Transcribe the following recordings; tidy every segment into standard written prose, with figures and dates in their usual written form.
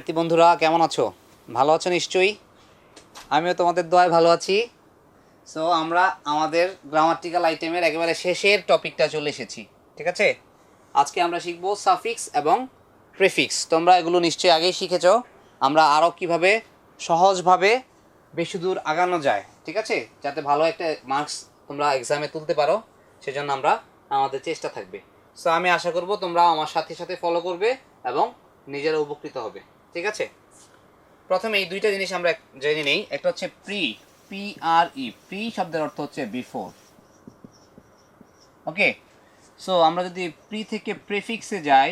শিক্ষার্থী বন্ধুরা কেমন আছো? ভালো আছো নিশ্চয়ই। আমিও তোমাদের দোয়ায় ভালো আছি। সো আমরা আমাদের গ্রামাটিক্যাল আইটেমের একেবারে শেষের টপিকটা চলে এসেছি, ঠিক আছে? আজকে আমরা শিখব সাফিক্স এবং প্রিফিক্স। তোমরা এগুলো নিশ্চয়ই আগেই শিখেছো। আমরা আরও কিভাবে সহজভাবে বেশি দূর আগানো যায়, ঠিক আছে, যাতে ভালো একটা মার্কস তোমরা এক্সামে তুলতে পারো, সেজন্য আমাদের চেষ্টা থাকবে। সো আমি আশা করব তোমরা আমার সাথে সাথে ফলো করবে এবং নিজেরা উপকৃত হবে, ঠিক আছে? প্রথমে এই দুইটা জিনিস আমরা জেনে নেই। একটা হচ্ছে প্রি শব্দের অর্থ হচ্ছে বিফোর। ওকে, সো আমরা যদি প্রি থেকে প্রিফিক্সে যাই,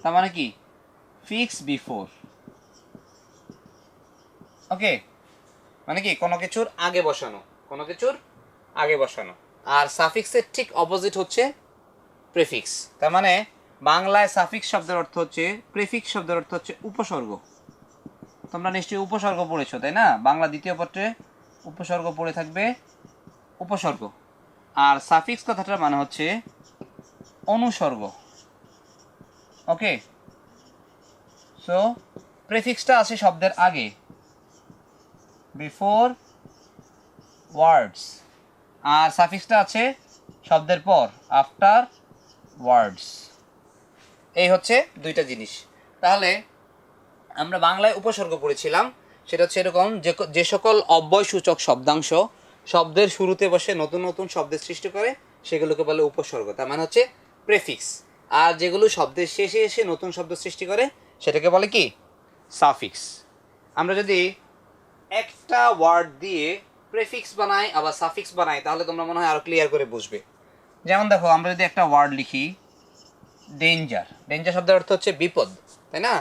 তার মানে কি ফিক্স বিফোর। ওকে, মানে কি কোনো কিছুর আগে বসানো, কোনো কিছুর আগে বসানো। আর সাফিক্সের ঠিক অপোজিট হচ্ছে প্রিফিক্স। তার মানে বাংলায় সাফিক্স শব্দের অর্থ হচ্ছে, প্রিফিক্স শব্দের অর্থ হচ্ছে উপসর্গ। তোমরা নিশ্চয়ই উপসর্গ পড়েছো, তাই না? বাংলা দ্বিতীয় পত্রে উপসর্গ পড়ে থাকবে, উপসর্গ। আর সাফিক্স কথাটার মানে হচ্ছে অনুসর্গ। ওকে, সো প্রিফিক্সটা আছে শব্দের আগে, বিফোর ওয়ার্ডস, আর সাফিক্সটা আছে শব্দের পর, আফটার ওয়ার্ডস। এই হচ্ছে দুইটা জিনিস। তাহলে আমরা বাংলায় উপসর্গ পড়েছিলাম, সেটা হচ্ছে এরকম, যে সকল অব্যয়সূচক শব্দাংশ শব্দের শুরুতে বসে নতুন নতুন শব্দের সৃষ্টি করে সেগুলোকে বলে উপসর্গ, তার মানে হচ্ছে প্রেফিক্স। আর যেগুলো শব্দের শেষে এসে নতুন শব্দ সৃষ্টি করে সেটাকে বলে কি, সাফিক্স। আমরা যদি একটা ওয়ার্ড দিয়ে প্রেফিক্স বানাই আবার সাফিক্স বানাই, তাহলে তোমরা মনে হয় আরো ক্লিয়ার করে বুঝবে। যেমন দেখো, আমরা যদি একটা ওয়ার্ড লিখি ডেঞ্জার, ডেঞ্জার শব্দের অর্থ হচ্ছে বিপদ, তাই না?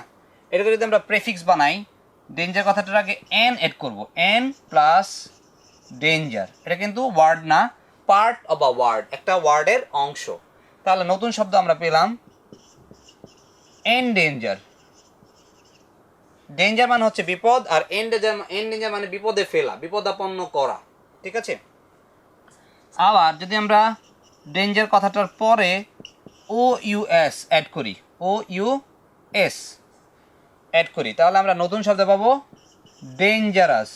এটাকে যদি আমরা প্রেফিক্স বানাই, ডেঞ্জার কথাটার আগে এন এড করব, এন প্লাস ডেঞ্জার। এটা কিন্তু ওয়ার্ড না, পার্ট অফ আ ওয়ার্ড, একটা ওয়ার্ডের অংশ। তাহলে নতুন শব্দ আমরা পেলাম এন ডেঞ্জার। ডেঞ্জার মানে হচ্ছে বিপদ, আর এন ডেঞ্জার মানে বিপদে ফেলা, বিপদাপন্ন করা, ঠিক আছে? আবার যদি আমরা ডেঞ্জার কথাটার পরে ও ইউ এস অ্যাড করি, ও ইউ এস অ্যাড করি, তাহলে আমরা নতুন শব্দ পাবো ডেঞ্জারাস।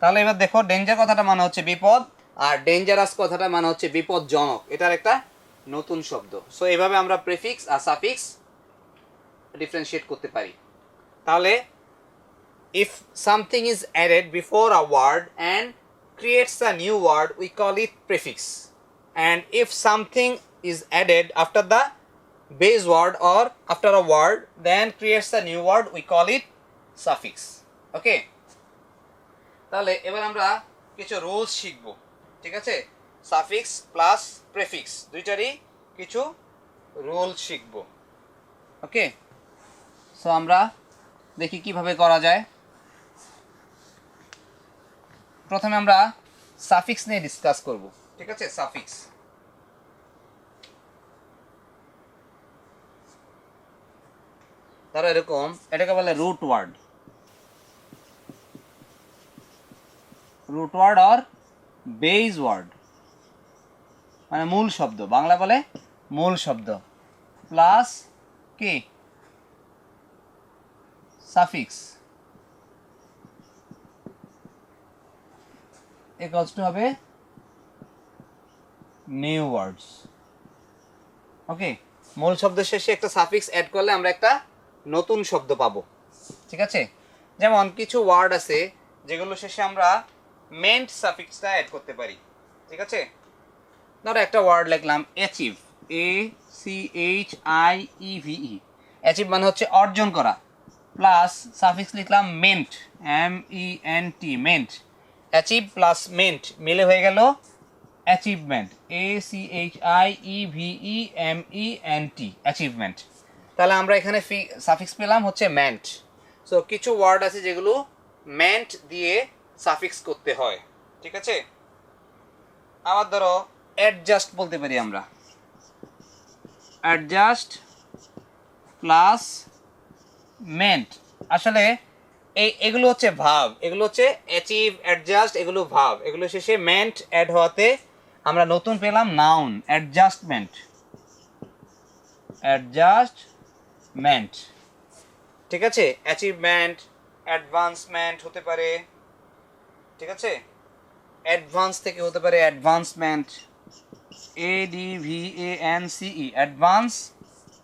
তাহলে এবার দেখো, ডেঞ্জার কথাটা মানে হচ্ছে বিপদ, আর ডেঞ্জারাস কথাটা মানে হচ্ছে বিপদজনক। এটার একটা নতুন শব্দ। সো এইভাবে আমরা প্রিফিক্স আর সাফিক্স ডিফারেন্সিয়েট করতে পারি। তাহলে if something is added before a word and creates a new word, we call it prefix. And if something is added after the base word or after a word then creates a new word, we call it suffix. Okay, তাহলে এবার আমরা কিছু rules শিখব, ঠিক আছে? Suffix plus prefix দুইটারই কিছু rule শিখব। ওকে, সো আমরা দেখি কিভাবে করা যায়। প্রথমে আমরা সাফিক্স নিয়ে ডিসকাস করব, ঠিক আছে? সাফিক্স, ধরো এরকম, এটাকে বলে রুট ওয়ার্ড, রুট ওয়ার্ড আর বেস ওয়ার্ড, মানে মূল শব্দ, বাংলা বলে মূল শব্দ, প্লাস কি সাফিক্স ইকুয়ালস টু হবে নিউ ওয়ার্ডস। ওকে, মূল শব্দের শেষে একটা সাফিক্স অ্যাড করলে আমরা একটা নতুন শব্দ পাবো, ঠিক আছে? যেমন কিছু ওয়ার্ড আছে যেগুলো শেষে আমরা মেন্ট সাফিক্সটা অ্যাড করতে পারি, ঠিক আছে? ধরো একটা ওয়ার্ড লিখলাম অ্যাচিভ, ACHIEVE, অ্যাচিভ মানে হচ্ছে অর্জন করা, প্লাস সাফিক্স লিখলাম meant, MENT, meant. Achieve plus meant মিলে হয়ে গেল অ্যাচিভমেন্ট, ACHIEVEMENT, অ্যাচিভমেন্ট। তাহলে আমরা এখানে সাফিক্স পেলাম হচ্ছে মেন্ট। সো কিছু ওয়ার্ড আছে যেগুলো মেন্ট দিয়ে সাফিক্স করতে হয়, ঠিক আছে? আবার ধরো অ্যাডজাস্ট বলতে পারি আমরা, অ্যাডজাস্ট প্লাস মেন্ট। আসলে এগুলো হচ্ছে ভাব, এগুলো হচ্ছে অ্যাচিভ, অ্যাডজাস্ট, এগুলো ভাব, এগুলো শেষে মেন্ট অ্যাড হওয়াতে আমরা নতুন পেলাম নাউন, অ্যাডজাস্টমেন্ট, অ্যাডজাস্ট মেন্ট, ঠিক আছে? অ্যাচিভমেন্ট, অ্যাডভান্সমেন্ট হতে পারে, ঠিক আছে? অ্যাডভান্স থেকে হতে পারে advancement, ADVANCE, advance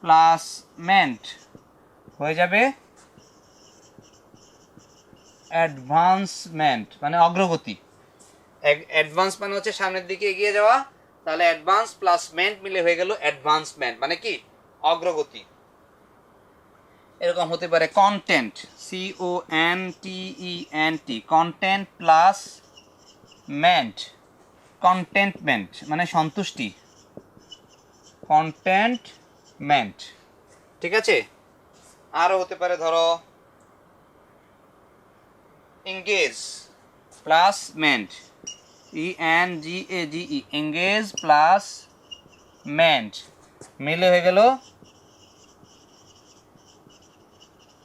plus meant হয়ে যাবে অ্যাডভান্সমেন্ট, মানে অগ্রগতি। অ্যাডভান্স মানে হচ্ছে সামনের দিকে এগিয়ে যাওয়া, তাহলে অ্যাডভান্স প্লাস মেন্ট মিলে হয়ে গেল অ্যাডভান্সমেন্ট, মানে কি অগ্রগতি। এরকম হতে পারে content, CONTENT, content plus meant, contentment মানে সন্তুষ্টি, কন্টেন্টমেন্ট, ঠিক আছে? আরও হতে পারে ধরো engage plus meant, ENGAGE, engage plus meant মিলে হয়ে গেল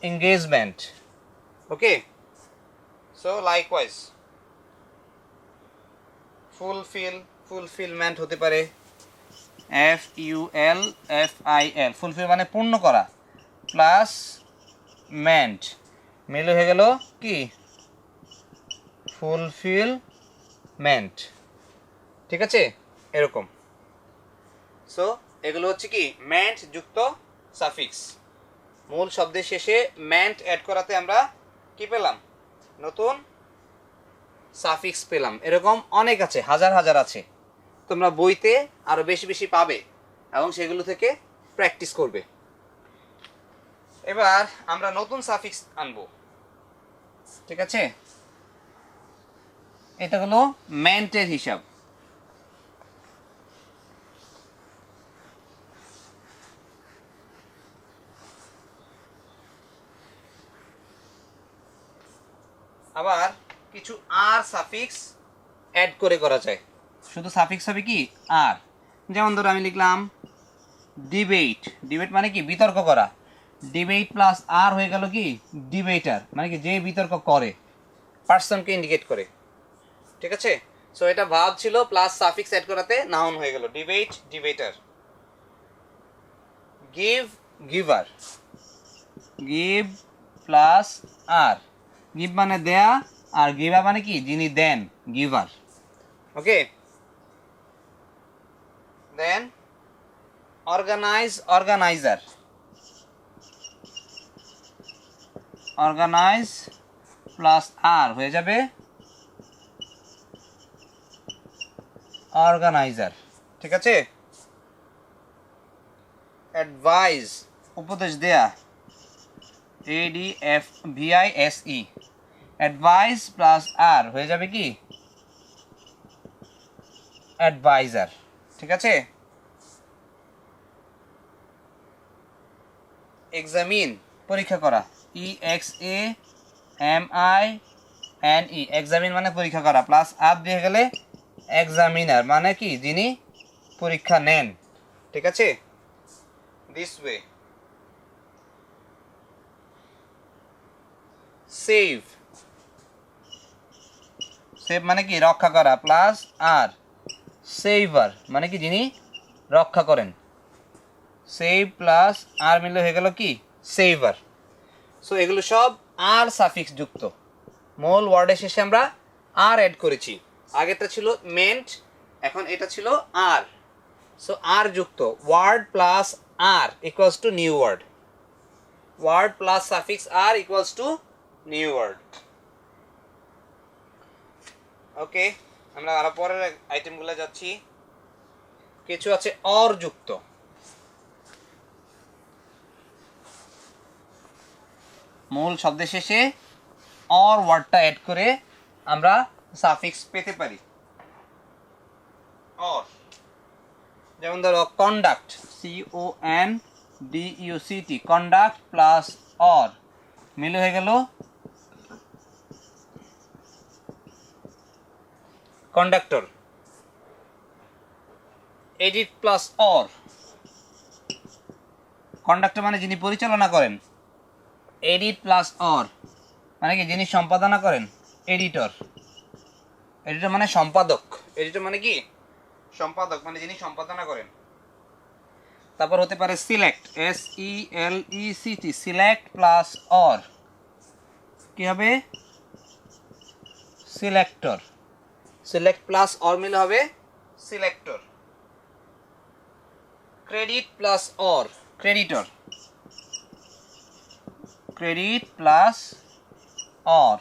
এঙ্গেজমেন্ট। ওকে, সো লাইকওয়াইজ ফুলফিলমেন্ট হতে পারে FULFIL, ফুলফিল মানে পূর্ণ করা, প্লাস মেন্ট মিলে হয়ে গেল কি ফুলফিলমেন্ট, ঠিক আছে? এরকম। সো এগুলো হচ্ছে কি মেন্ট যুক্ত সাফিক্স। মূল শব্দের শেষে মেন্ট অ্যাড করাতে আমরা কি পেলাম? নতুন সাফিক্স পেলাম। এরকম অনেক আছে, হাজার হাজার আছে, তোমরা বইতে আরো বেশি বেশি পাবে এবং সেগুলো থেকে প্র্যাকটিস করবে। এবার আমরা নতুন সাফিক্স আনবো, ঠিক আছে? এটা হলো মেন্টের হিসাব। আবার কিছু আর সাফিক্স অ্যাড করে করা যায়। শুধু সাফিক্স হবে কি আর, যেমন ধরো আমি লিখলাম ডিবেট, ডিবেট মানে কি বিতর্ক করা, ডিবেট প্লাস আর হয়ে গেল কি ডিবেটার, মানে কি যে বিতর্ক করে, পার্সনকে ইন্ডিকেট করে, ঠিক আছে? সো এটা ভার্ব ছিল, প্লাস সাফিক্স অ্যাড করাতে নাউন হয়ে গেল debate, ডিবেটার। Give, giver, give plus আর, গিভ মানে দেয়া, আর গিভার মানে কি যিনি দেন, গিভার। ওকে, দেন অর্গানাইজ, অর্গানাইজার, অর্গানাইজ প্লাস আর হয়ে যাবে অর্গানাইজার, ঠিক আছে? অ্যাডভাইস, উপদেশ দেয়া, ADVISE, অ্যাডভাইস প্লাস আর হয়ে যাবে কি অ্যাডভাইজার, ঠিক আছে? এক্সামিন, পরীক্ষা করা, EXAMINE, এক্সামিন মানে পরীক্ষা করা, প্লাস আর দিয়ে গেলে এক্সামিনার মানে কি যিনি পরীক্ষা নেন, ঠিক আছে? This way. সেভ, সেভ মানে কি রক্ষা করা, প্লাস আর সেভার মানে কি যিনি রক্ষা করেন, সেভ প্লাস আর মিলে হয়ে গেল কি সেভার। সো এগুলো সব আর সাফিক্স যুক্ত। মূল ওয়ার্ডের শেষে আমরা আর অ্যাড করেছি, আগেরটা ছিল মেন্ট, এখন এটা ছিল আর। সো আর যুক্ত word plus R equals to new word, word plus suffix R equals to new word. Okay, আমরা আরো পরের আইটেমগুলো যাচ্ছি। কিছু আছে অর যুক্ত, মূল শব্দের শেষে অর ওয়ার্ডটা অ্যাড করে আমরা সাফিক্স পেতে পারি। অর, যেমন ধরো conduct, CONDUCT, conduct plus or মিলে হয়ে গেল conductor. Edit plus or, conductor মানে যিনি পরিচালনা করেন, এডিট প্লাস অর মানে কি যিনি সম্পাদনা করেন, এডিটর। এডিটর মানে সম্পাদক, এডিটর মানে কি সম্পাদক, মানে যিনি সম্পাদনা করেন। তারপর হতে পারে select, SELECT, select plus or কি হবে সিলেক্টর, সিলেক্ট প্লাস অর মিলে হবে selector. Credit plus or creditor, credit plus or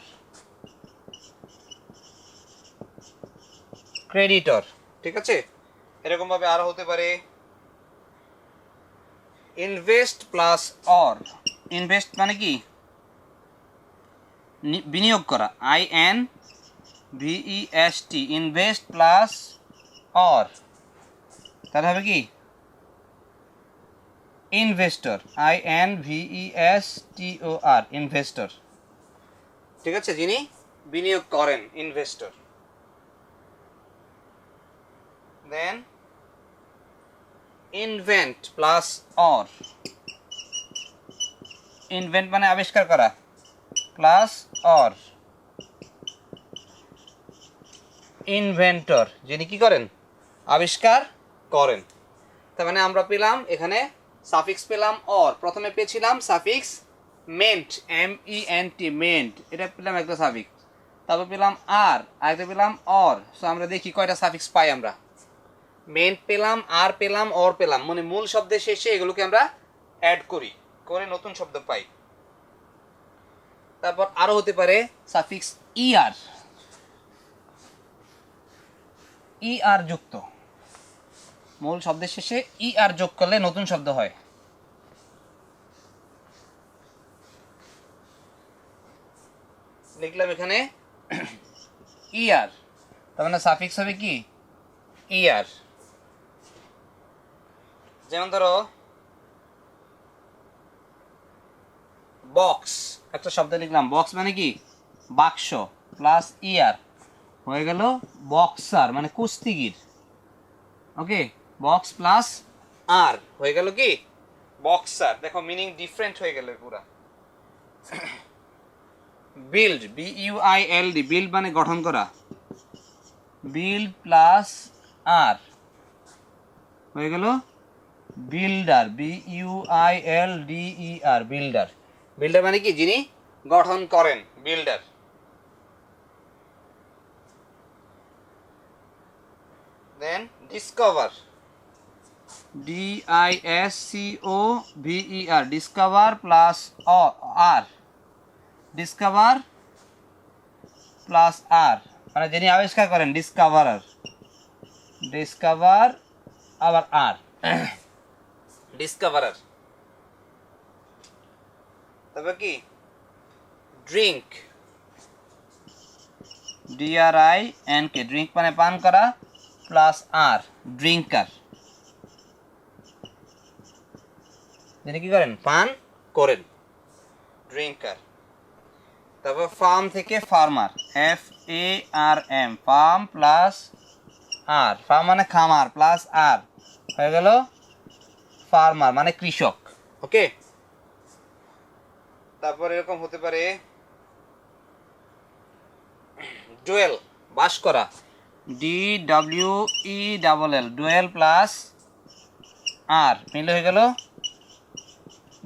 creditor, ঠিক আছে। এরকম ভাবে আরো হতে পারে ইনভেস্ট প্লাস অর, ইনভেস্ট মানে কি বিনিয়োগ করা, INVEST, ইনভেস্ট প্লাস অর তাহলে হবে কি ইনভেস্টর, INVESTOR, ইনভেস্টর, ঠিক আছে, যিনি বিনিয়োগ করেন investor. Then invent plus or, invent মানে আবিষ্কার করা প্লাস অর ইনভেন্টর, যিনি কি করেন আবিষ্কার করেন। তার মানে আমরা পেলাম এখানে সাফিক্স পেলাম অর, প্রথমে পেয়েছিলাম সাফিক্স মেন্ট, MENT, মেন্ট, এটা পেলাম একটা সাফিক্স। তারপর পেলাম আর, আরেকটা পেলাম অর। সো আমরা দেখি কয়টা সাফিক্স পাই আমরা। মেন্ট পেলাম, আর পেলাম, অর পেলাম, মানে মূল শব্দের শেষে এগুলোকে আমরা অ্যাড করি, করে নতুন শব্দ পাই। তারপর আরো হতে পারে সাফিক্স ER, ER যুক্ত, মূল শব্দের শেষে ER যোগ করলে নতুন শব্দ হয়। লিখলাম এখানে ER, তার মানে সাফিক্স হবে কি ER। যেমন ধরো বক্স, একটা শব্দ লিখলাম, বক্স মানে কি বাক্স, প্লাস ER হয়ে গেল বক্সার মানে কুস্তিগির। ওকে, বক্স প্লাস আর হয়ে গেল কি বক্সার। দেখো মিনিং ডিফারেন্ট হয়ে গেল পুরা। বিল্ড, BUILD, বিল্ড মানে গঠন করা, বিল্ড প্লাস আর হয়ে গেল বিল্ডার, BUILDER, বিল্ডার। বিল্ডার মানে কি যিনি গঠন করেন, বিল্ডার। দেন ডিসকভার, DISCOVER, ডিসকভার প্লাস আর, ডিসকভার প্লাস আর মানে যিনি আবিষ্কার করেন, ডিসকভারার, ডিসকভার আবার আর, ডিসকভারার। তারপর কি ড্রিঙ্ক, DRINK, ড্রিঙ্ক মানে পান করা, প্লাস আর ড্রিঙ্কার, যিনি কি করেন পান করেন, ড্রিঙ্কার। তারপর ফার্ম থেকে ফার্মার, FARM, ফার্ম প্লাস আর, ফার্ম মানে খামার, প্লাস আর হয়ে গেল ফার্মার মানে কৃষক। ওকে, তারপর এরকম হতে পারে ডুয়েল, বাস করা, DWELL, ডুয়েল প্লাস আর মিলে হয়ে গেল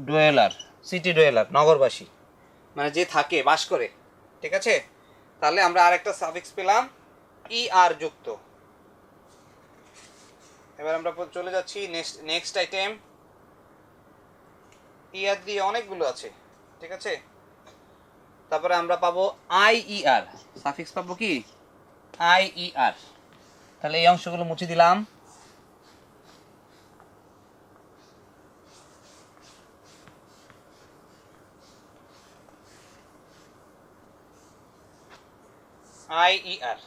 ডুয়েলার, সিটি ডুয়েলার, নগরবাসী মানে যে থাকে বাস করে। ঠিক আছে, তাহলে আমরা আরেকটা সাফিক্স পেলাম ER যুক্ত। এবার আমরা চলে যাচ্ছি নেক্সট আইটেম। ER দিয়ে অনেকগুলো আছে, ঠিক আছে। তারপরে আমরা পাবো IER, সাফিক্স পাবো কি IER। তাহলে এই অংশগুলো মুছে দিলাম। IER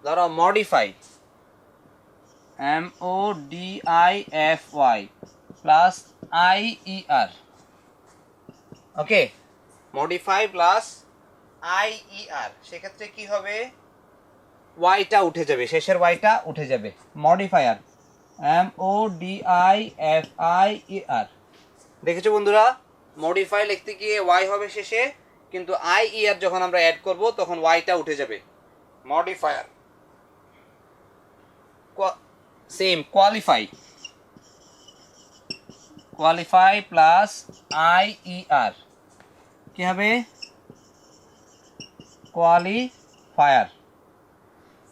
ধরো মডিফাই, MODIFY প্লাস IER। ওকে, মডিফাই প্লাস IER, সেক্ষেত্রে কি হবে ওয়াইটা উঠে যাবে, শেষের ওয়াইটা উঠে যাবে। Modifier, MODIFIER। দেখেছো বন্ধুরা, মডিফাই লিখতে গিয়ে ওয়াই হবে শেষে, কিন্তু IER যখন আমরা অ্যাড করব তখন ওয়াইটা উঠে যাবে, modifier. Same qualify plus IER কি হবে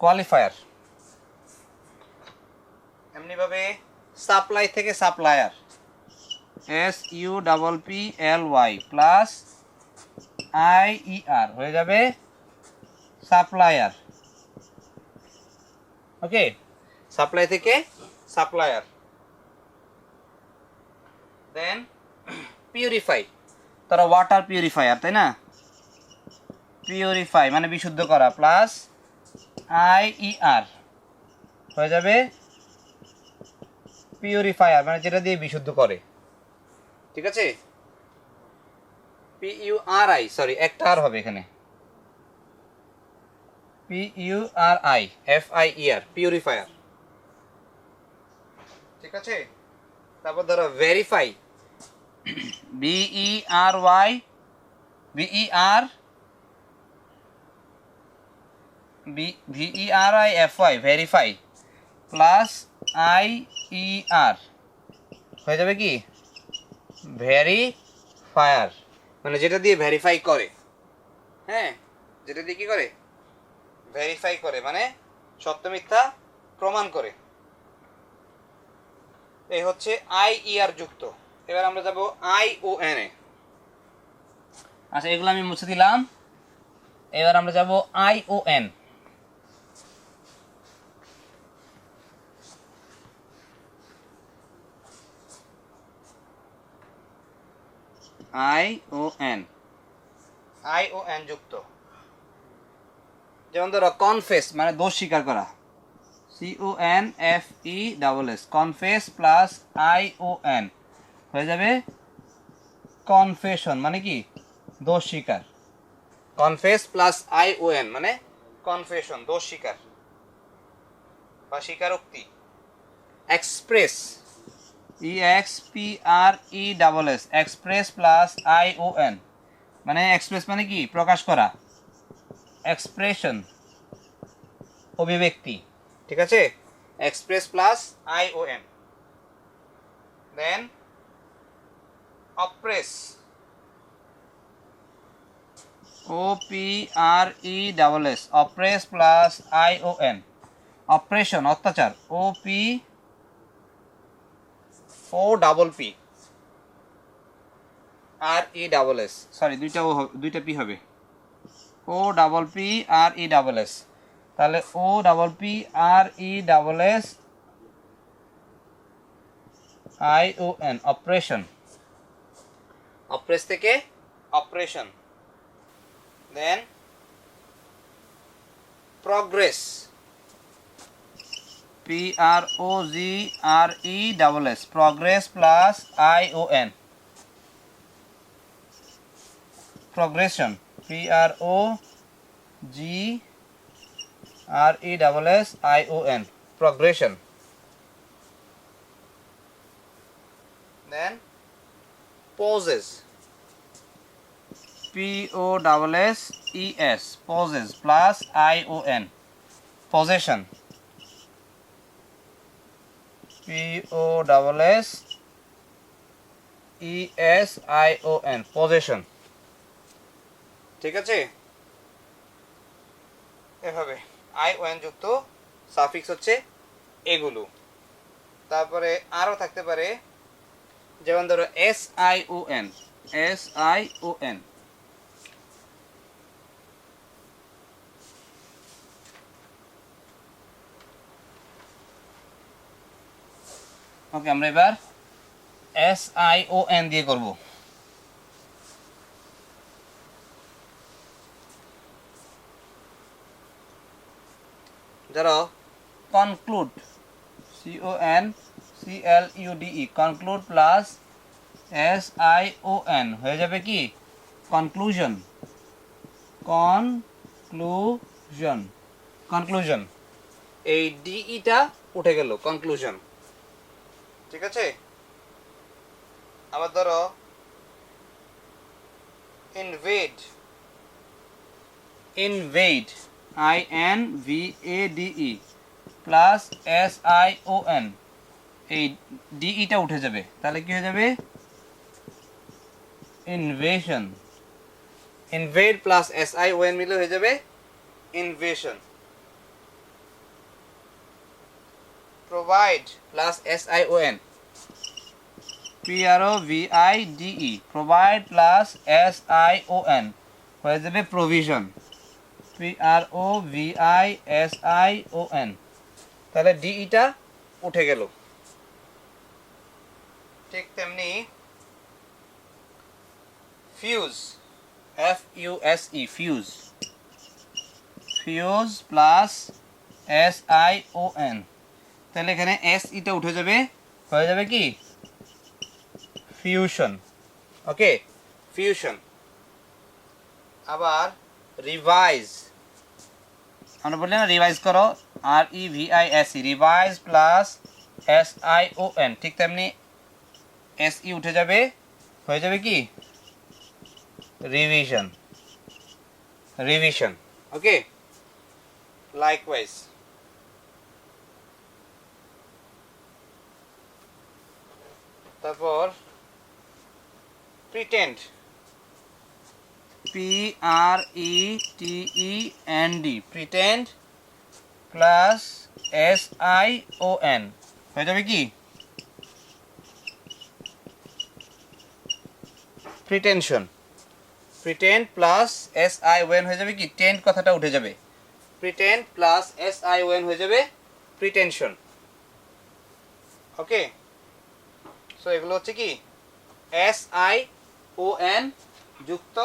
কোয়ালিফায়ার এমনিভাবে সাপ্লাই থেকে সাপ্লায়ার SUPPLY প্লাস আইইআর হয়ে যাবে সাপ্লায়ার ওকে সাপ্লাই থেকে সাপ্লায়ার দেন পিউরিফাই তারা ওয়াটার পিউরিফায়ার তাই না পিউরিফাই মানে বিশুদ্ধ করা প্লাস আইইআর হয়ে যাবে পিউরিফায়ার মানে যেটা দিয়ে বিশুদ্ধ করে ঠিক আছে PURI সরি একটা আর হবে এখানে PURI পিউরিফায়ার ঠিক আছে তারপর ধরো verify VERIFY verify plus IER হয়ে যাবে কি ভেরিফায়ার মানে যেটা দিয়ে ভেরিফাই করে হ্যাঁ যেটা দিয়ে কি করে ভেরিফাই করে মানে সত্য মিথ্যা প্রমাণ করে এই হচ্ছে IER যুক্ত এবার আমরা যাব ION এ আচ্ছা এগুলো আমি মুছে দিলাম এবার আমরা যাব ION যুক্ত যেমন ধরো কনফেস মানে দোষ স্বীকার করা CONFESS কনফেস প্লাস ION হয়ে যাবে কনফেশন মানে কি দোষ স্বীকার কনফেস প্লাস ION মানে কনফেশন দোষ স্বীকার বা স্বীকারোক্তি express EXPRESS express plus ION মানে এক্সপ্রেস মানে কি প্রকাশ করা এক্সপ্রেশন অভিব্যক্তি ঠিক আছে express plus ION then oppress OPRESS oppress plus ION oppression অত্যাচার OPPRESS সরি দুইটা পি হবে OPPRESS তাহলে OPPRESS ION অপারেশন অপ্রেস থেকে operation then progress PROGRESS progress plus ION progression PROGRESS ION progression then poses POSSES poses plus ION possession POSSESION possession ঠিক আছে এভাবে ION যুক্ত suffix হচ্ছে এগুলো তারপরে আরো থাকতে পারে যেমন ধরো SION ওকে আমরা এবার SION দিয়ে করব ধরো conclude CONCLUDE conclude plus SION হয়ে যাবে কি কনক্লুশন এই ডিইটা উঠে গেল কনক্লুশন ঠিক আছে আবার ধরো ইনভেড INVADE প্লাস SION, এই ডিইটা উঠে যাবে, তাহলে কি হয়ে যাবে ইনভেশন। ইনভেড প্লাস SION মিলে হয়ে যাবে invasion. Provide plus SION, PROVIDE, provide plus SION হয়ে যাবে প্রভিশন, PROVISION, তাহলে ডিইটা উঠে গেল। ঠিক তেমনি fuse, FUSE, fuse, fuse plus SION, তাহলে এখানে SIটা উঠে যাবে, হয়ে যাবে কি ফিউশন। ওকে, ফিউশন। আবার রিভাইজ, আমরা বললাম না রিভাইজ করো, REVISE, রিভাইজ প্লাস SION, ঠিক তেমনি SE উঠে যাবে, হয়ে যাবে কি রিভিশন, রিভিশন। ওকে, লাইকওয়াইজ তারপর pretend, PRETEND, pretend plus SION হয়ে যাবে কি প্রিটেনশন। প্রিটেন্ড প্লাস SION হয়ে যাবে কি টেন্ট, কথাটা উঠে যাবে, প্রিটেন্ড প্লাস SION হয়ে যাবে প্রিটেনশন। ওকে, সো এগুলো হচ্ছে কি SION যুক্ত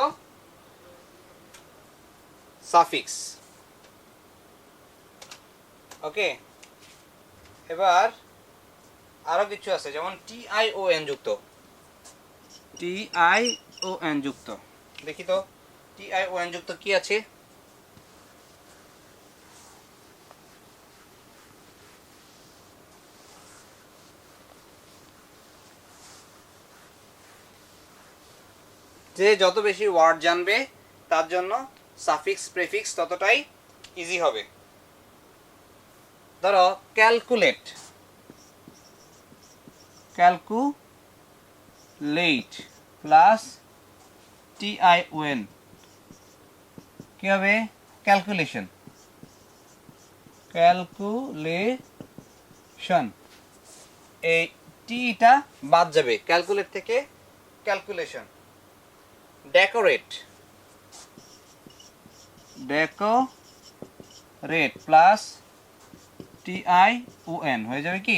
সাফিক্স। ওকে, এবার আরো কিছু আছে, যেমন TION যুক্ত, TION যুক্ত, দেখি তো TION যুক্ত কি আছে। যে যত বেশি ওয়ার্ড জানবে তার জন্য সাফিক্স প্রেফিক্স ততটাই ইজি হবে। ধরো ক্যালকুলেট, ক্যালকুলেট প্লাস TION কি হবে ক্যালকুলেশন, ক্যালকুলেশন, এই টিটা বাদ যাবে ক্যালকুলেট থেকে, calculation. Decorate, decorate plus TION হয়ে যাবে কি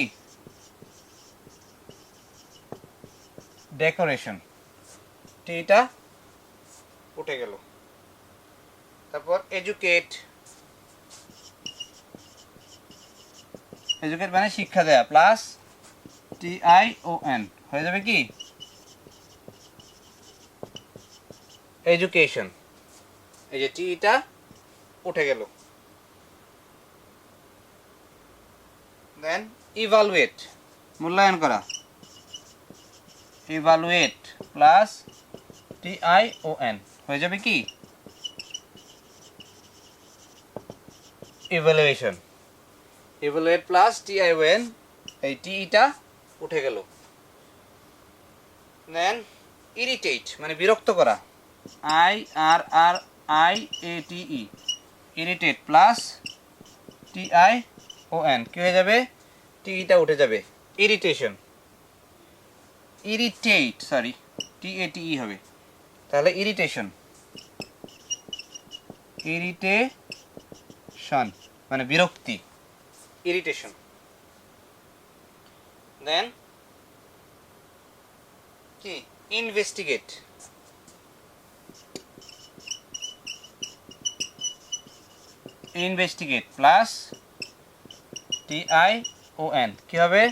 ডেকোরেশন, টিটা উঠে গেল। তারপর এডুকেট, এডুকেট মানে শিক্ষা দেয়া, প্লাস TION হয়ে যাবে কি এডুকেশন, এই যে টিটা উঠে গেল। দেন ইভালুয়েট, মূল্যায়ন করা, ইভালুয়েট প্লাস TION হয়ে যাবে কি ইভালুয়েশন, ইভালুয়েট প্লাস TION, এই টিটা উঠে গেল। দেন ইরিটেট মানে বিরক্ত করা, IRRIATE, ইরিটেট প্লাস TION কি হয়ে যাবে টিটা উঠে যাবে ইরিটেশন, ইরিটেট সরি TATE হবে, তাহলে ইরিটেশন, ইরিটেশন মানে বিরক্তি, ইরিটেশন। দেন কি ইনভেস্টিগেট, ইনভেস্টিগেট প্লাস TION কি হবে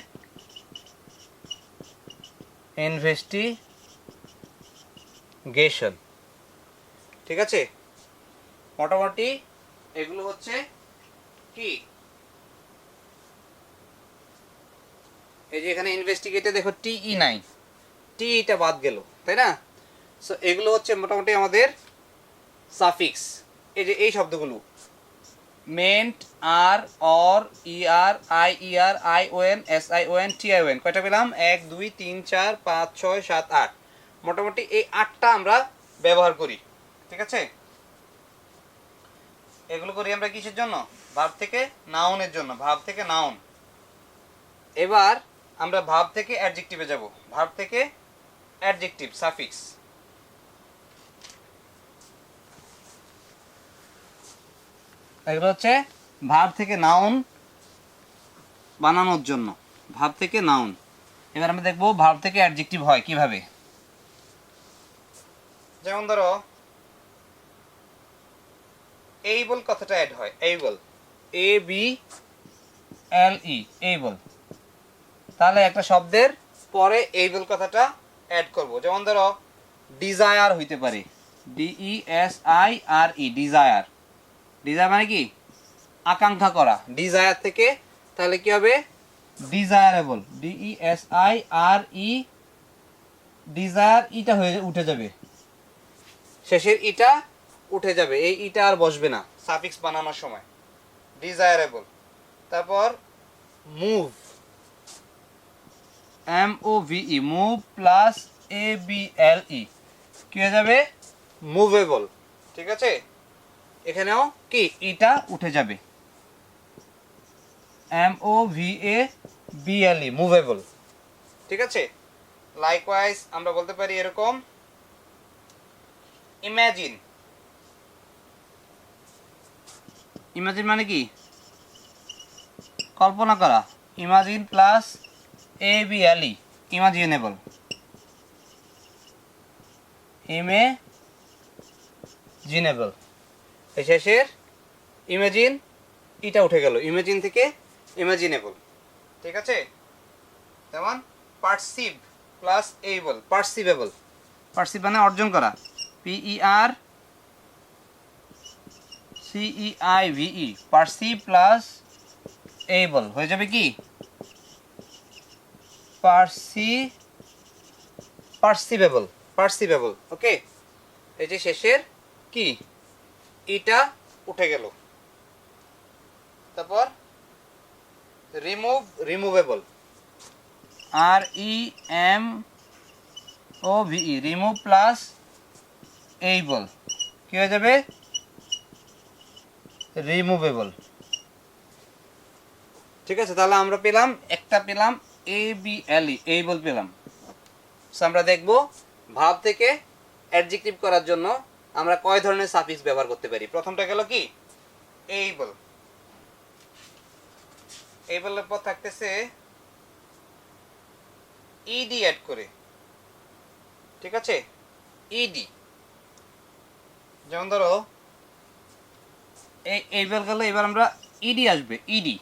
ইনভেস্টিগেশন। ঠিক আছে, মোটামুটি এগুলো হচ্ছে কি, এই যে এখানে ইনভেস্টিগেটে দেখো TE নাই, টিটা বাদ গেল, তাই না? সো এগুলো হচ্ছে মোটামুটি আমাদের সাফিক্স, এই যে এই শব্দগুলো মেন্ট আর or ER IER ION SION TION কয়টা পেলাম 1 2 3 4 5 6 7 8 মোটামুটি এই 8টা আমরা ব্যবহার করি ঠিক আছে এগুলো করি আমরা কিসের জন্য ভার্ব থেকে নাউনের জন্য ভার্ব থেকে নাউন এবার আমরা ভার্ব থেকে অ্যাডজেক্টিভে যাব ভার্ব থেকে অ্যাডজেক্টিভ সাফিক্স এগুলো হচ্ছে ভার্ব থেকে নাউন বানানোর জন্য ভার্ব থেকে নাউন এবার আমরা দেখব ভার্ব থেকে অ্যাডজেক্টিভ হয় কিভাবে যেমন ধরো এইবল কথাটা অ্যাড হয় able A B L E able তাহলে একটা শব্দের পরে এইবল কথাটা অ্যাড করব যেমন ধরো ডিজায়ার হইতে পারে DESIRE ডিজায়ার ডিজায়ার মানে কি আকাঙ্ক্ষা করা ডিজায়ার থেকে তাহলে কি হবে ডিজায়ারেবল DESIRE ডিজায়ার ইটা হয়ে উঠে যাবে শেষের ইটা উঠে যাবে এই ইটা আর বসবে না সাফিক্স বানানোর সময় ডিজায়ারেবল তারপর move MOVE move plus ABLE কি হয়ে যাবে মুভেবল ঠিক আছে এখানেও কি ইটা উঠে যাবে MOVABLE মুভেবল ঠিক আছে লাইকওয়াইজ আমরা বলতে পারি এরকম ইমাজিন ইমাজিন মানে কি কল্পনা করা ইমাজিন প্লাস ABLE ইমাজিনেবল ইমেজিনেবল এই শেষের ইমাজিন এটা উঠে গেল ইমাজিন থেকে ইমাজিনেবল ঠিক আছে যেমন পারসিভ প্লাস এবল পারসিভেবল পারসিভ মানে অর্জন করা PERCEIVE পারসিভ প্লাস এবল হয়ে যাবে কি পারসিভেবল পারসিভেবল ওকে এই যে শেষের কি এটা উঠে গেল তারপর remove removable REMOVE remove plus able কি হয়ে যাবে রিমুভেবল ঠিক আছে তাহলে আমরা পেলাম একটা পেলাম ABLE এইবল পেলাম আমরা দেখব ভাব থেকে অ্যাডজেক্টিভ করার জন্য আমরা কয় ধরনের সাফিক্স ব্যবহার করতে পারি প্রথমটা গেল কি এইবল এইবলের পর থাকতেছে ইডি অ্যাড করে ঠিক আছে ইডি যেমন ধরো এইবল গেল এবার আমরা ইডি আসবে ইডি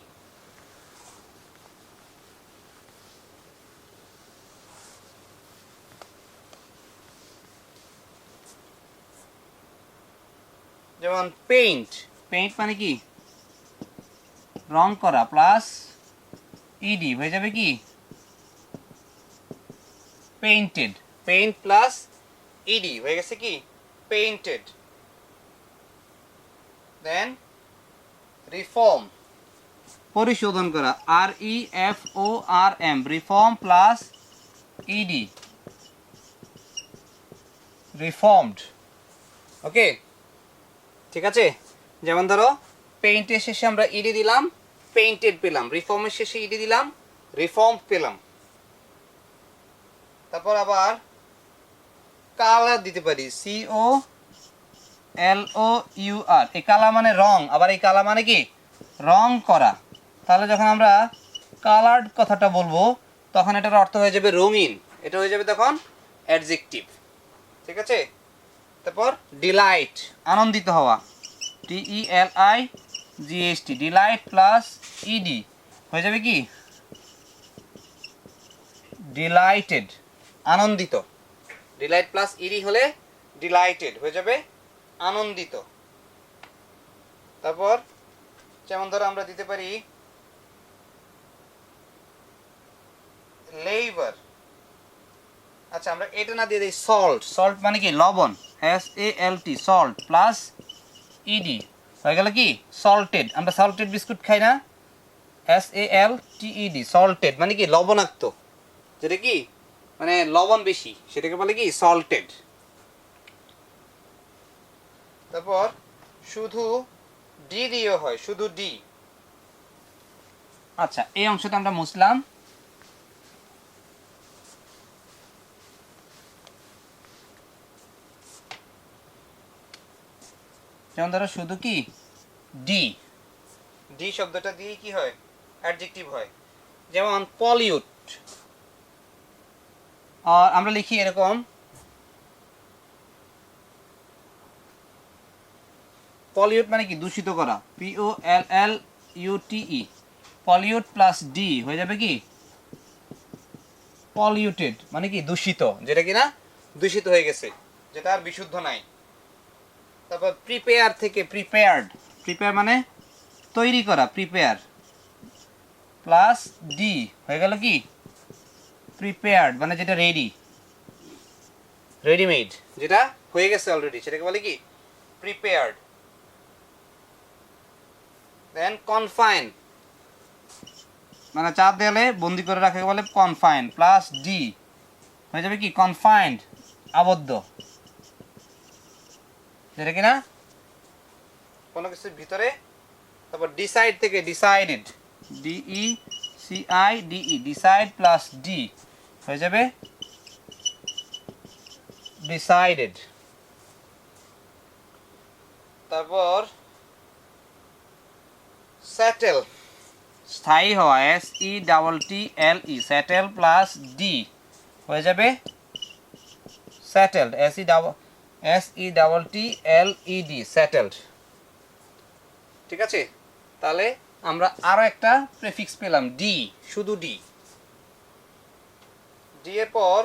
যেমন পেইন্ট পেইন্ট মানে কি রং করা প্লাস ইডি হয়ে যাবে কি পেইন্টেড পেইন্ট প্লাস ইডি হয়ে গেছে কি পেইন্টেড দেন রিফর্ম পরিশোধন করা REFORM reform plus ED reformed okay ঠিক আছে যেমন ধরো পেইন্টের শেষে আমরা ইডি দিলাম পেইন্টেড পেলাম রিফর্মের শেষে ইডি দিলাম রিফর্ম পেলাম তারপর আবার কালার দিতে পারি COLOUR এই কালার মানে রং আবার এই কালার মানে কি রং করা তাহলে যখন আমরা কালার্ড কথাটা বলবো তখন এটার অর্থ হয়ে যাবে রঙিন এটা হয়ে যাবে তখন অ্যাডজেক্টিভ ঠিক আছে তারপর ডিলাইট আনন্দিত হওয়া DELIGHT ডিলাইট প্লাস ইডি হয়ে যাবে কি ডিলাইটেড আনন্দিত ডিলাইট প্লাস ইডি হলে ডিলাইটেড হয়ে যাবে আনন্দিত তারপর যেমন ধরো আমরা দিতে পারি লেবার আচ্ছা আমরা এটা না দিয়ে দিই সল্ট সল্ট মানে কি লবণ SALT সল্ট প্লাস ইডি হয়ে গেল কি সল্টেড। আমরা সল্টেড বিস্কুট খাই না, SALTED, সল্টেড মানে কি লবণাক্ত, যেটা কি মানে লবণ বেশি, সেটাকে বলে কি সল্টেড। তারপর শুধু ডি দিয়েও হয়, শুধু ডি। আচ্ছা, এই অংশটা আমরা মুছলাম। যেমন ধরো শুধু কি ডি, ডি শব্দটা দিয়ে কি হয় অ্যাডজেক্টিভ হয়। যেমন পলিউট, আর আমরা লিখি এরকম পলিউট মানে কি দূষিত করা, POLLUTE, পলিউট প্লাস ডি হয়ে যাবে কি পলিউটেড, মানে কি দূষিত, যেটা কি না দূষিত হয়ে গেছে, যেটা আর বিশুদ্ধ নাই। তারপর প্রিপেয়ার থেকে প্রিপেয়ার্ড, প্রিপেয়ার মানে তৈরি করা, প্রিপেয়ার প্লাস ডি হয়ে গেল কি প্রিপেয়ার্ড, মানে যেটা রেডি, রেডিমেড, যেটা হয়ে গেছে অলরেডি, সেটাকে বলে কি প্রিপেয়ার্ড। দেন কনফাইন, মানে চার দেয়ালে বন্দি করে রাখাকে বলে কনফাইন, প্লাস ডি হয়ে যাবে কি কনফাইন্ড, আবদ্ধ, যেটা কিনা কোনো কিছুর ভিতরে। তারপর ডিসাইড থেকে decided, DECIDE, decide plus D হয়ে যাবে ডিসাইডেড। তারপর সেটেল, স্থায়ী হওয়া, SETTLE, সেটেল প্লাস ডি হয়ে যাবে সেটেলড, SETTLED, সেটেলড। ঠিক আছে, তাহলে আমরা আরো একটা প্রেফিক্স পেলাম ডি, শুধু ডি। ডি এর পর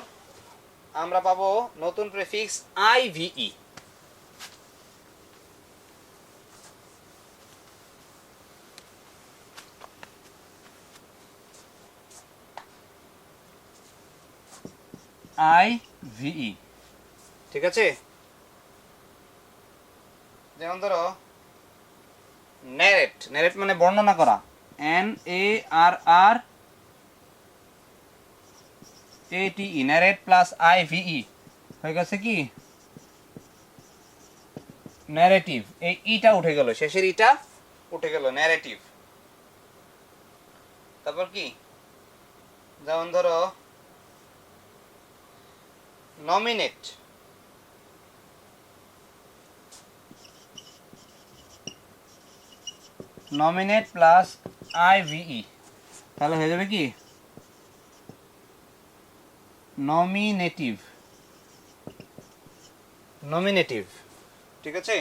আমরা পাবো নতুন প্রেফিক্স IVE। IVE, ঠিক আছে। যেমন ধরো ন্যারেট, ন্যারেট মানে বর্ণনা করা, NARRATE, ন্যারেট প্লাস IVE হয়ে গেছে কি ন্যারেটিভ। এই ইটা উঠে গেল, শেষের ইটা উঠে গেল, ন্যারেটিভ। তারপর কি যেমন ধরো নমিনেট, নমিনেট প্লাস IVE, তাহলে হয়ে যাবে কি নমিনেটিভ, নমিনেটিভ, ঠিক আছে।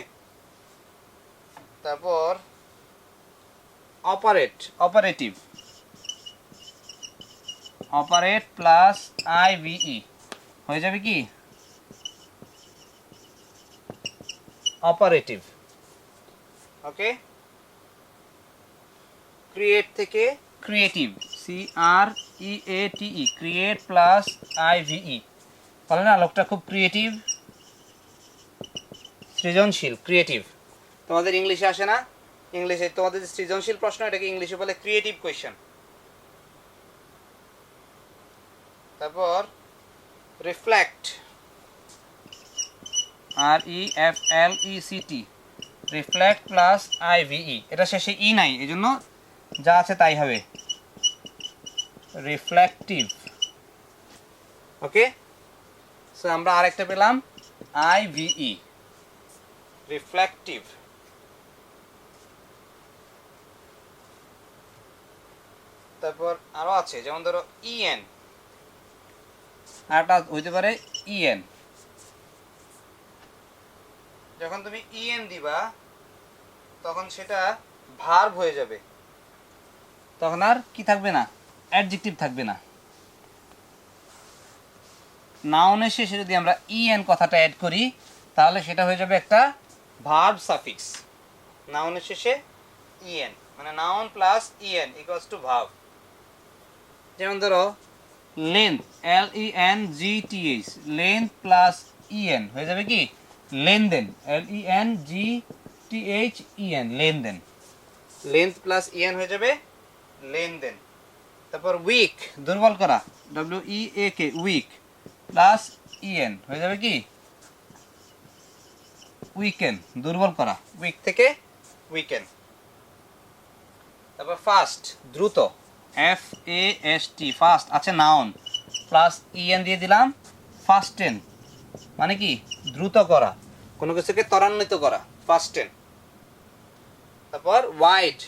তারপর operate, operative, operate plus IVE হয়ে যাবে কি অপারেটিভ। ওকে, ক্রিয়েট থেকে creative, CREATE, create plus IVE, বলে না লোকটা খুব ক্রিয়েটিভ, সৃজনশীল, ক্রিয়েটিভ। তোমাদের ইংলিশে আসে না, ইংলিশে তোমাদের যে সৃজনশীল প্রশ্ন, এটাকে ইংলিশে বলে ক্রিয়েটিভ কোয়েশ্চেন। তারপর reflect, REFLECT, reflect plus IVE, এটা শেষে ই নাই, এই জন্য যা আছে তাই হবে, রিফ্লেকটিভ। ওকে, সো আমরা আরেকটা পেলাম IVE, রিফ্লেকটিভ। তারপর আরো আছে, যেমন ধরো EN, আরটা হইতে পারে EN। যখন তুমি EN দিবা তখন সেটা ভার্ব হয়ে যাবে, তখন আর কি থাকবে না, অ্যাডজেক্টিভ থাকবে না। নাউনের শেষে যদি আমরা EN কথাটা অ্যাড করি, তাহলে সেটা হয়ে যাবে একটা ভার্ব সাফিক্স। নাউনের শেষে EN মানে noun plus EN equals to verb. যেমন ধরো length, LENGTH, length plus EN হয়ে যাবে কি লেনদেন, LENGTHEN, LENTHEN, লেনদেন। লেন্থ প্লাস ইএন হয়ে যাবে লেনদেন। তারপর উইক, দুর্বল করা, WEAK, উইক প্লাস ইএন হয়ে যাবে কি উইকেন, দুর্বল করা, উইক থেকে উইকেন। তারপর ফাস্ট, দ্রুত, FAST, ফাস্ট আছে নাউন প্লাস ইএন দিয়ে দিলাম ফাস্টেন, মানে কি দ্রুত করা, কোনো কিছুকে ত্বরান্বিত করা, ফাস্টেন। তারপর ওয়াইড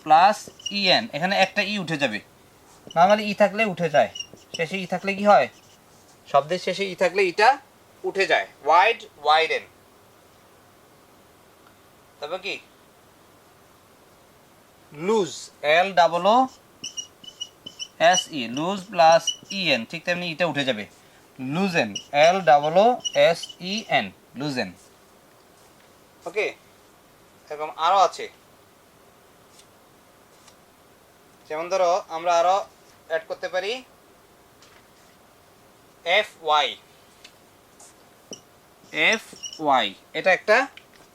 প্লাস ইএন, এখানে একটা ই উঠে যাবে, নর্মালি ই থাকলে উঠে যায়, শেষে ই থাকলে কি হয়, শব্দের শেষে ই থাকলে ইটা উঠে যায়, ওয়াইড, ওয়াইডেন। তারপর কি loose, LOOSE, loose plus EN, ঠিক তেমনি এটা উঠে যাবে, লুজেন, LOOSEN, লুজেন। ওকে, এরকম আরও আছে, যেমন ধরো আমরা আরও অ্যাড করতে পারি FY, এটা একটা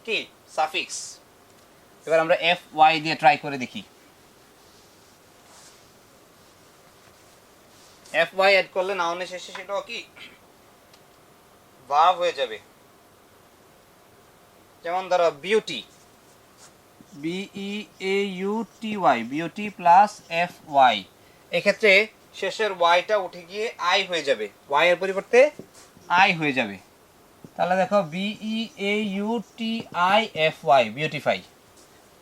কি সাফিক্স। এবার আমরা FY দিয়ে ট্রাই করে দেখি। FY অ্যাড করলে নাউনের শেষে সেটাও কি ভার্ব হয়ে যাবে। যেমন ধরো beauty, BEAUTY, beauty plus FY, এক্ষেত্রে শেষের ওয়াইটা উঠে গিয়ে আই হয়ে যাবে, ওয়াই এর পরিবর্তে আই হয়ে যাবে। তাহলে দেখো BEAUTIFY, বিউটিফাই,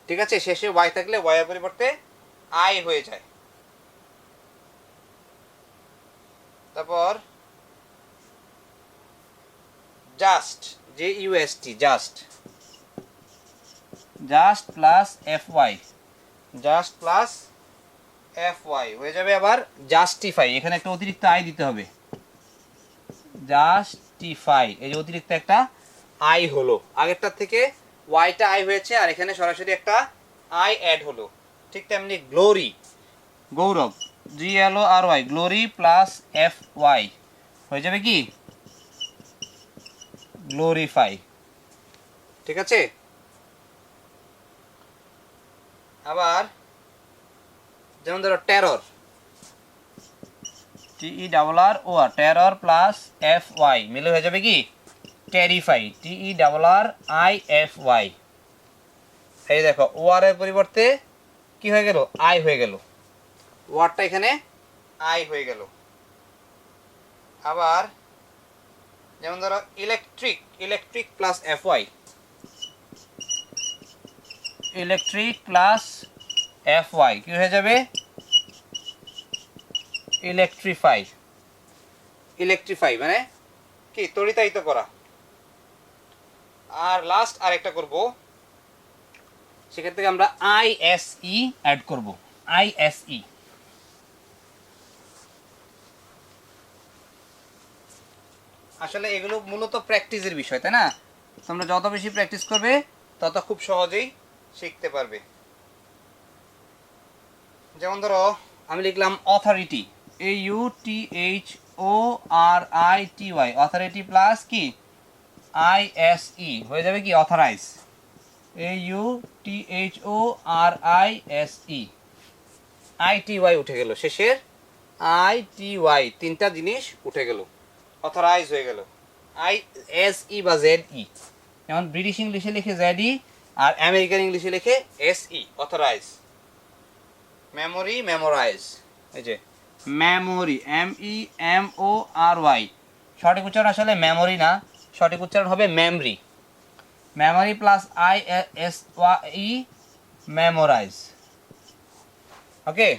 ঠিক আছে, শেষে ওয়াই থাকলে ওয়াই এর পরিবর্তে আই হয়ে যায়। তারপর just, JUST, just, just plus FY, just plus FY হয়ে যাবে আবার জাস্টিফাই, এখানে একটা অতিরিক্ত আই দিতে হবে, জাস্টিফাই, এই যে অতিরিক্ত একটা আই হলো, আগেরটার থেকে ওয়াইটা আই হয়েছে আর এখানে সরাসরি একটা আই অ্যাড হলো। ঠিক তেমনি গ্লোরি, গৌরব, GLORY, গ্লোরি প্লাস FY হয়ে যাবে কি গ্লোরিফাই, ঠিক আছে। আবার যেমন ধরো terror, TERROR, terror plus FY মিলে হয়ে যাবে কি টেরিফাই, TERRIFY। এই দেখো ওয়ার এর পরিবর্তে কি হয়ে গেল, আই হয়ে গেল, ওয়ারটা এখানে আই হয়ে গেল। আবার যেমন ধরো electric, electric plus FY, electric plus FY কি হয়ে যাবে ইলেকট্রিফাই, ইলেকট্রিফাই মানে কি তড়িতায়িত করা। আর লাস্ট আরেকটা করব, সেক্ষেত্রে আমরা ISE অ্যাড করব, ISE। আসলে এগুলো মূলত প্র্যাকটিসের বিষয়, তাই না? তোমরা যত বেশি প্র্যাকটিস করবে তত খুব সহজেই শিখতে পারবে। যেমন ধরো আমি লিখলাম অথরিটি, AUTHORITY, অথরিটি প্লাস কি ISE হয়ে যাবে কি অথরাইজ, AUTHORISE, ITY উঠে গেল, শেষের ITY, তিনটা জিনিস উঠে গেল, অথরাইজ হয়ে গেল। ISE বা ZE, যেমন ব্রিটিশ ইংলিশে লিখে ZE আর আমেরিকান ইংলিশে লিখে SE, অথরাইজ। মেমোরি, মেমোরাইজ, এই যে মেমোরি, MEMORY, সঠিক উচ্চারণ আসলে মেমোরি না, সঠিক উচ্চারণ হবে memory, memory plus ISE, memorize. Okay,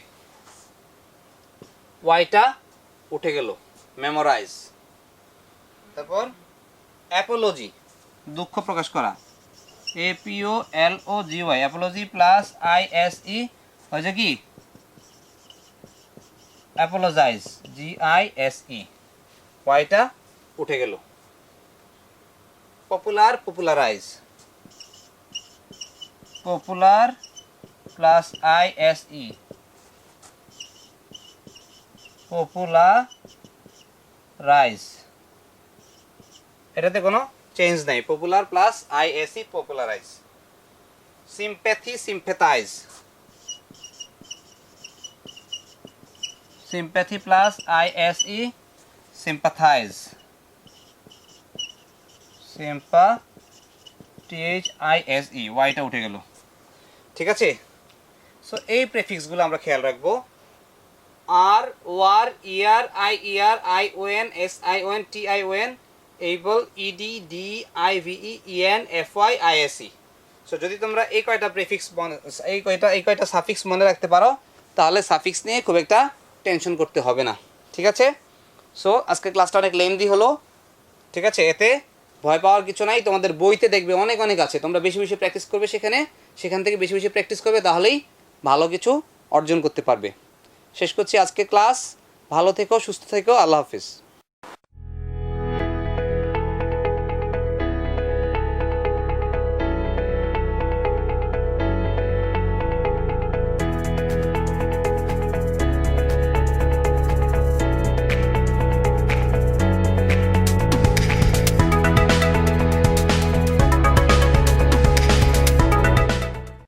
ওয়াইটা উঠে গেল, মেমোরাইজ। তারপর অ্যাপোলজি, দুঃখ প্রকাশ করা, APOLOGY, অ্যাপোলজি প্লাস ISE হয়েছে কি অ্যাপোলোজাইজ, GISE, ওয়াইটা উঠে গেল। Popular, popularize, popular plus ISE, popularize, এটাতে কোনো চেঞ্জ নাই, popular plus ISE popularize. Sympathy sympathize, sympathy plus ISE sympathize, sympathy ওয়াইটা উঠে গেল। ঠিক আছে, সো এই প্রেফিক্সগুলো আমরা খেয়াল রাখবো। আর, ওয়ার, ইয়ার, I O N, S I O N, T I O N, able, ED, D I VE, EN, F Y, ISE. So যদি তোমরা এই কয়টা প্রেফিক্স এই কয়টা সাফিক্স মনে রাখতে পারো, তাহলে সাফিক্স নিয়ে খুব একটা টেনশন করতে হবে না। ঠিক আছে, সো আজকে ক্লাসটা অনেক লেন্দি হলো। ঠিক আছে, এতে ভয় পাওয়ার কিছু নাই। তোমাদের বইতে দেখবে অনেক অনেক আছে, তোমরা বেশি বেশি প্র্যাকটিস করবে, সেখান থেকে বেশি বেশি প্র্যাকটিস করবে, তাহলেই ভালো কিছু অর্জন করতে পারবে। শেষ করছি আজকে ক্লাস। ভালো থেকো, সুস্থ থেকো, আল্লাহ হাফিজ।